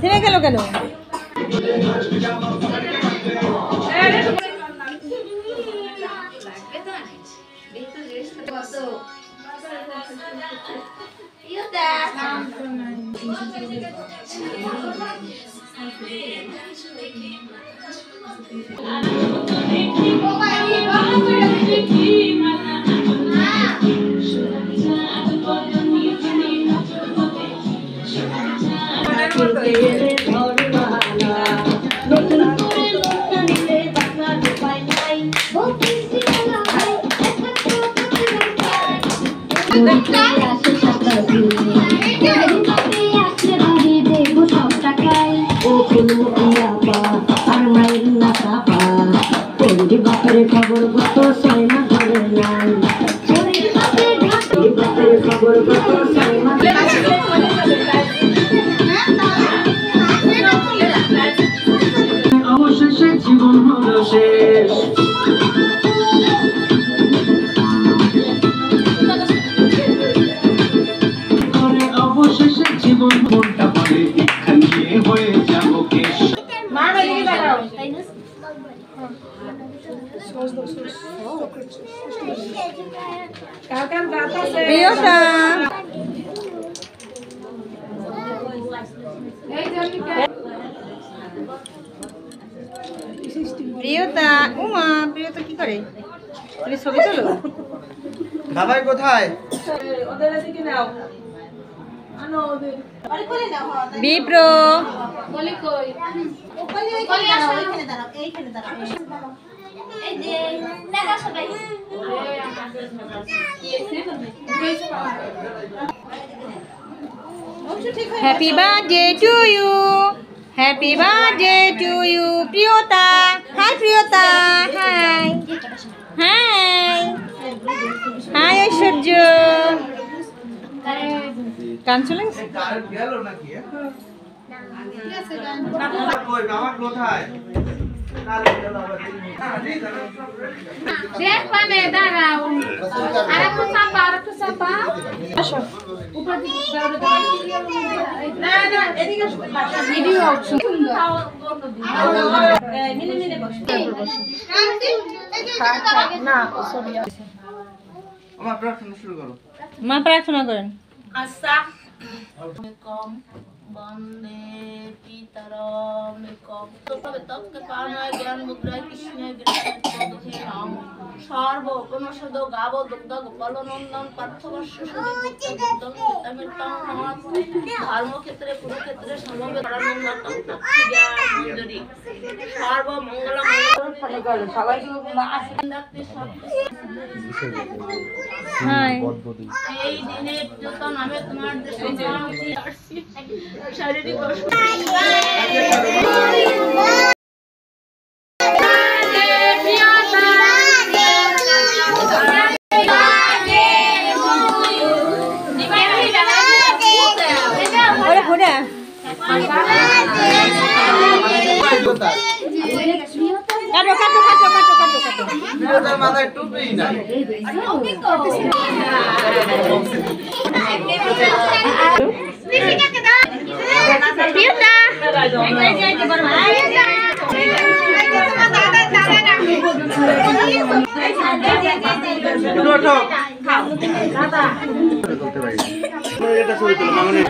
থেমে গেল কেন? খবর কত সাইমা ধরে নাই খবর কত সাইমা অবশেষে জীবন হলো শেষ অবশেষে জীবন মনটা বলে এখানে হয়ে যাবো কেশ প্রিয়তা প্রিয়তা উমা প্রিয়তা কি করে? তুমি ছবি তোলো? দাদাই কোথায়? Bipra happy birthday to you, happy birthday to you Priyota. Hi Priyota, hi hi hi Aishwarya. গান চলে গেছে? গেল নাকি? কই বাবা কোথায়? আমার প্রার্থনা শুরু করো। মা প্রার্থনা করেন। বন্দে পিতরম একম তবে তৎকে কানায় জ্ঞান মুদ্রায় কৃষ্ণের বিরাজমান রাম সর্ব উপনিষদ গাব দুগ্ধ গোপালনন্দন পার্থবর্ষ সদুদ্ধম পিতামিত্তম ধর্মক্ষেত্রে কুরুক্ষেত্রে সমবেত আনন্দতম জ্ঞানজরি সর্ব মঙ্গল মঙ্গল সবাইকে হাই এই দিনে যতন আমি তোমার শারীরিক কাটো কাটো কাটো কাটো কাটো কাটো প্রিয়তার মাথায় টুপি নাই। এটা ছবি তুলো মামনি।